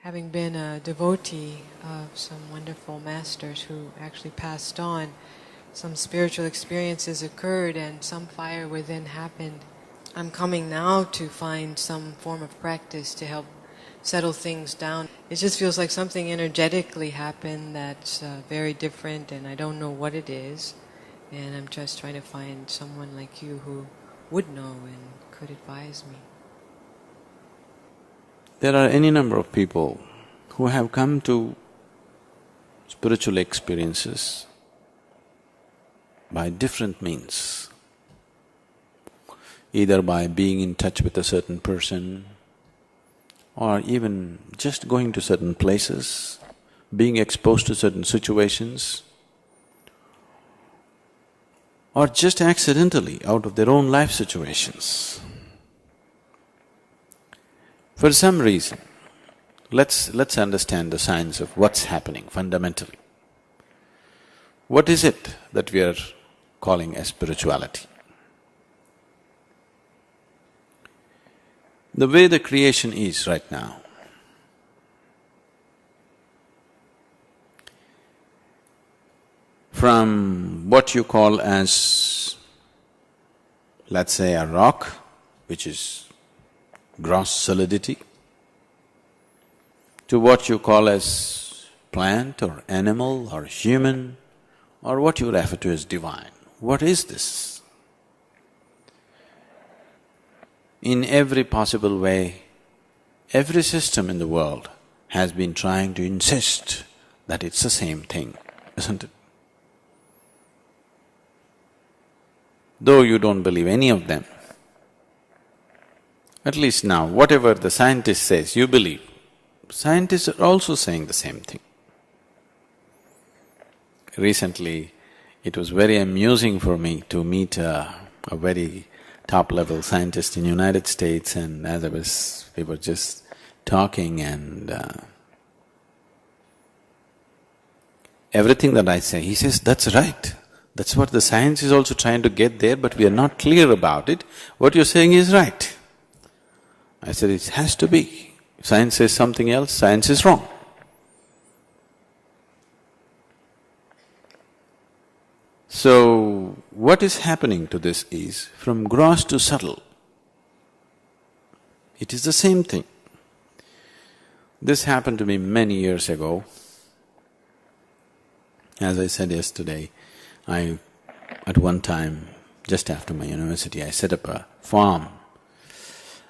Having been a devotee of some wonderful masters who actually passed on, some spiritual experiences occurred and some fire within happened. I'm coming now to find some form of practice to help settle things down. It just feels like something energetically happened that's very different, and I don't know what it is. And I'm just trying to find someone like you who would know and could advise me. There are any number of people who have come to spiritual experiences by different means, either by being in touch with a certain person, or even just going to certain places, being exposed to certain situations, or just accidentally out of their own life situations. For some reason, let's understand the science of what's happening fundamentally. What is it that we are calling as spirituality? The way the creation is right now, from what you call as, let's say, a rock, which is gross solidity, to what you call as plant or animal or human, or what you refer to as divine. What is this? In every possible way, every system in the world has been trying to insist that it's the same thing, isn't it? Though you don't believe any of them, at least now, whatever the scientist says, you believe. Scientists are also saying the same thing. Recently, it was very amusing for me to meet a very top-level scientist in United States, and we were just talking, and everything that I say, he says, "That's right. That's what the science is also trying to get there, but we are not clear about it. What you're saying is right." I said, "It has to be. If science says something else, science is wrong." So, what is happening to this is, from gross to subtle, it is the same thing. This happened to me many years ago. As I said yesterday, at one time, just after my university, I set up a farm.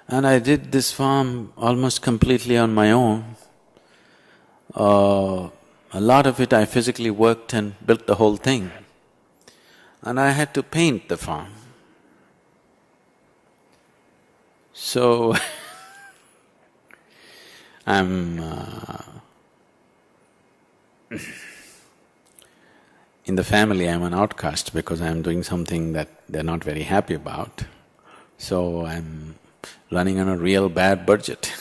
And I did this farm almost completely on my own. A lot of it I physically worked and built the whole thing. And I had to paint the farm. So, I'm in the family I'm an outcast because I'm doing something that they're not very happy about. So I'm running on a real bad budget.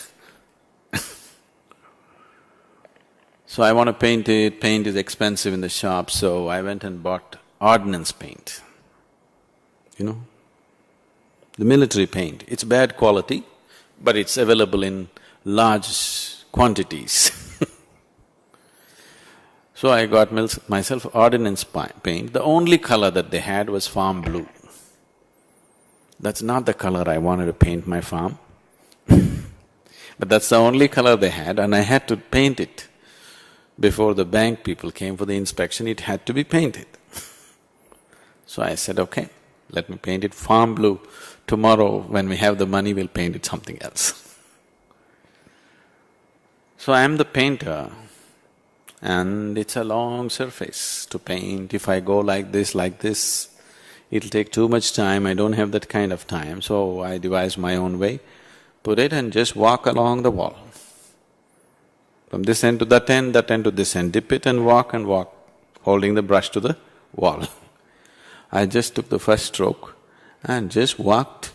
So I want to paint it, paint is expensive in the shop, so I went and bought ordnance paint, you know, the military paint. It's bad quality, but it's available in large quantities. So I got myself ordnance paint. The only color that they had was farm blue. That's not the color I wanted to paint my farm. But that's the only color they had, and I had to paint it. Before the bank people came for the inspection, it had to be painted. So I said, okay, let me paint it farm blue. Tomorrow, when we have the money, we'll paint it something else. So I am the painter, and it's a long surface to paint. If I go like this, it'll take too much time, I don't have that kind of time, so I devised my own way, put it and just walk along the wall. From this end to that end to this end, dip it and walk, holding the brush to the wall. I just took the first stroke and just walked.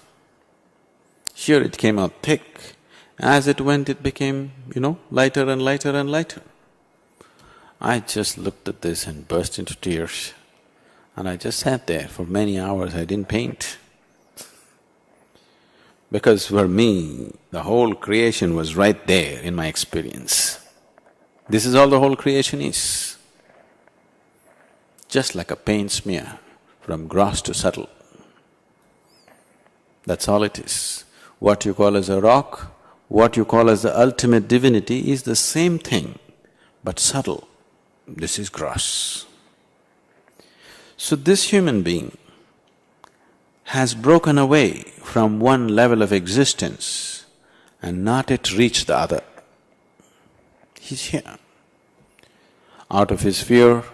Here it came out thick. As it went, it became, lighter and lighter and lighter. I just looked at this and burst into tears. And I just sat there for many hours, I didn't paint. Because for me, the whole creation was right there in my experience. This is all the whole creation is. Just like a paint smear, from gross to subtle. That's all it is. What you call as a rock, what you call as the ultimate divinity is the same thing, but subtle. This is gross. So this human being has broken away from one level of existence and not yet reached the other. He's here. Out of his fear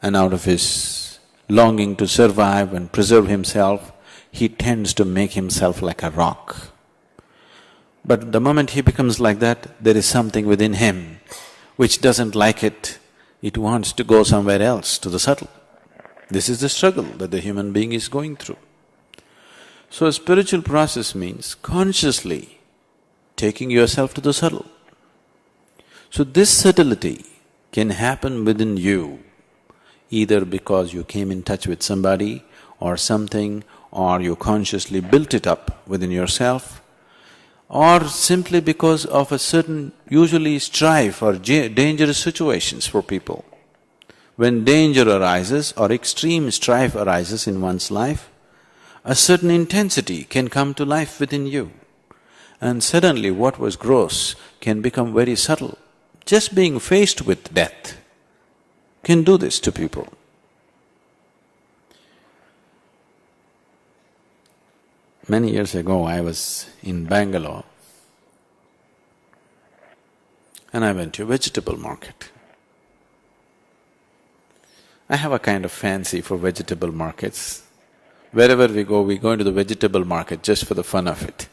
and out of his longing to survive and preserve himself, he tends to make himself like a rock. But the moment he becomes like that, there is something within him which doesn't like it. It wants to go somewhere else, to the subtle. This is the struggle that the human being is going through. So a spiritual process means consciously taking yourself to the subtle. So this subtlety can happen within you, either because you came in touch with somebody or something, or you consciously built it up within yourself, or simply because of a certain usually strife or dangerous situations for people. When danger arises or extreme strife arises in one's life, a certain intensity can come to life within you, and suddenly what was gross can become very subtle. Just being faced with death can do this to people. Many years ago, I was in Bangalore and I went to a vegetable market. I have a kind of fancy for vegetable markets. Wherever we go into the vegetable market just for the fun of it.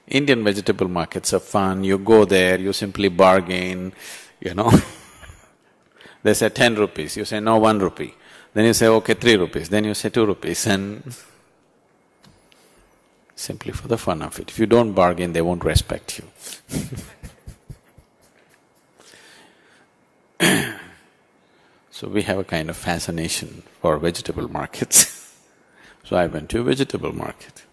Indian vegetable markets are fun, you go there, you simply bargain, you know. They say 10 rupees, you say no, 1 rupee. Then you say, okay, 3 rupees, then you say 2 rupees and… simply for the fun of it. If you don't bargain, they won't respect you. So we have a kind of fascination for vegetable markets. So I went to a vegetable market.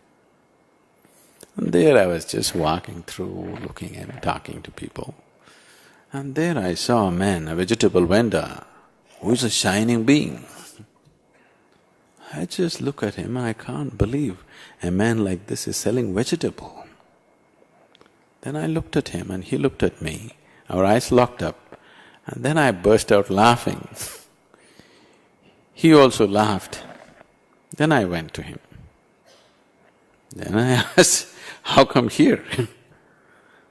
And there I was just walking through, looking and talking to people. And there I saw a man, a vegetable vendor, who is a shining being. I just look at him, I can't believe a man like this is selling vegetable. Then I looked at him and he looked at me, our eyes locked up, and then I burst out laughing. He also laughed. Then I went to him. Then I asked, how come here?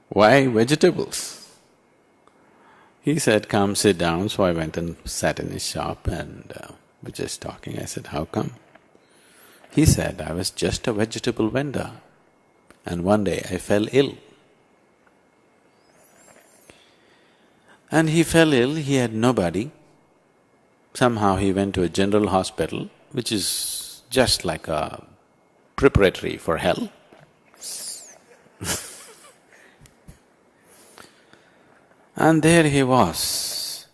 Why vegetables? He said, come sit down. So I went and sat in his shop and we're just talking. I said, how come? He said, I was just a vegetable vendor and one day I fell ill. And he fell ill, he had nobody. Somehow he went to a general hospital, which is just like a preparatory for hell. And there he was.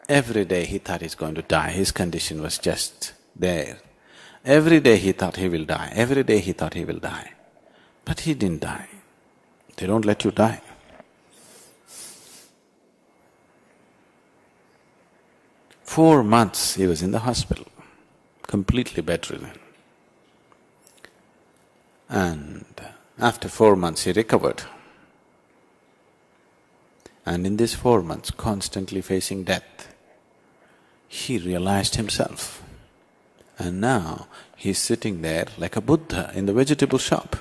Every day he thought he's going to die, his condition was just there. Every day he thought he will die, every day he thought he will die. But he didn't die. They don't let you die. "4 months he was in the hospital, completely bedridden. And after 4 months he recovered. And in these 4 months, constantly facing death, he realized himself. And now he's sitting there like a Buddha in the vegetable shop.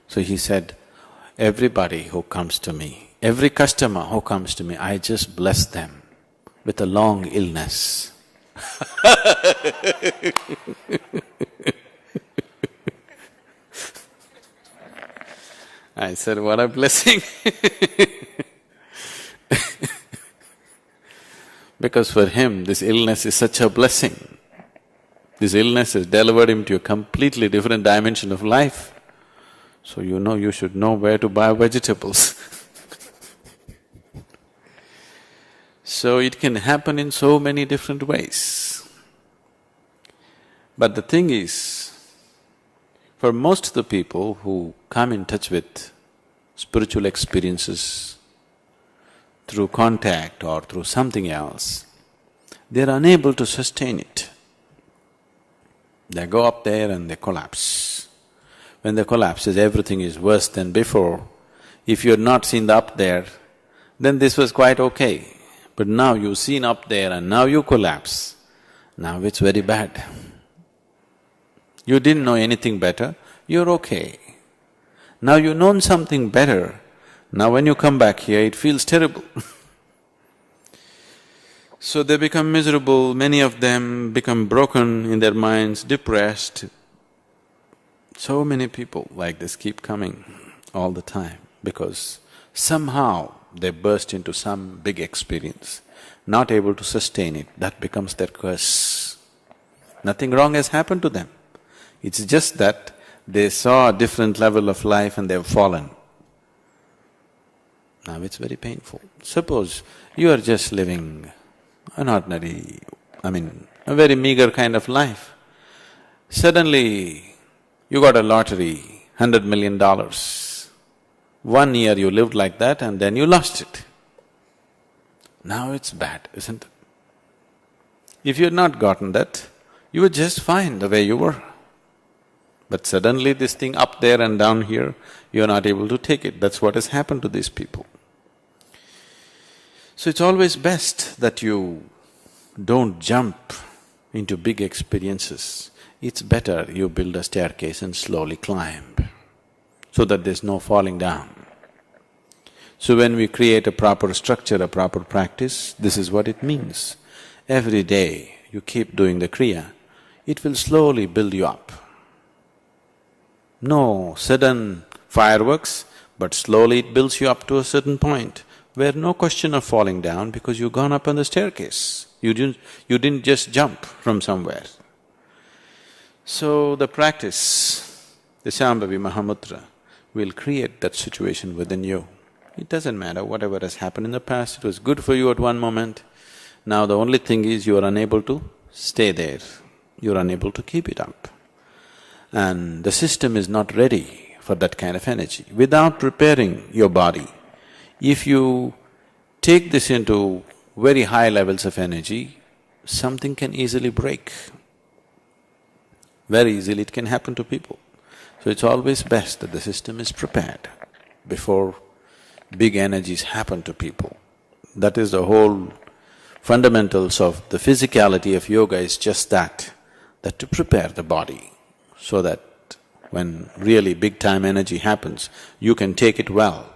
So he said, everybody who comes to me, every customer who comes to me, I just bless them with a long illness. I said, what a blessing. Because for him, this illness is such a blessing. This illness has delivered him to a completely different dimension of life. So you should know where to buy vegetables. So it can happen in so many different ways. But the thing is, For most of the people who come in touch with spiritual experiences through contact or through something else, they're unable to sustain it. They go up there and they collapse. When they collapse, everything is worse than before. If you had not seen the up there, then this was quite okay. But now you've seen up there and now you collapse, now it's very bad. You didn't know anything better, you're okay. Now you've known something better, now when you come back here, it feels terrible. So they become miserable, many of them become broken in their minds, depressed. So many people like this keep coming all the time because somehow they burst into some big experience, not able to sustain it, that becomes their curse. Nothing wrong has happened to them. It's just that they saw a different level of life and they've fallen. Now it's very painful. Suppose you are just living an ordinary, a very meager kind of life. Suddenly, you got a lottery, $100 million. 1 year you lived like that and then you lost it. Now it's bad, isn't it? If you had not gotten that, you were just fine the way you were. But suddenly this thing up there and down here, you're not able to take it. That's what has happened to these people. So it's always best that you don't jump into big experiences. It's better you build a staircase and slowly climb, so that there's no falling down. So when we create a proper structure, a proper practice, this is what it means. Every day you keep doing the Kriya, it will slowly build you up. No sudden fireworks, but slowly it builds you up to a certain point where no question of falling down because you've gone up on the staircase. You didn't just jump from somewhere. So the practice, the Shambhavi Mahamudra, will create that situation within you. It doesn't matter whatever has happened in the past, it was good for you at one moment. Now the only thing is you are unable to stay there, you're unable to keep it up. And the system is not ready for that kind of energy. Without preparing your body, if you take this into very high levels of energy, something can easily break. Very easily it can happen to people. So it's always best that the system is prepared before big energies happen to people. That is the whole fundamentals of the physicality of yoga is just that to prepare the body so that when really big time energy happens, you can take it well.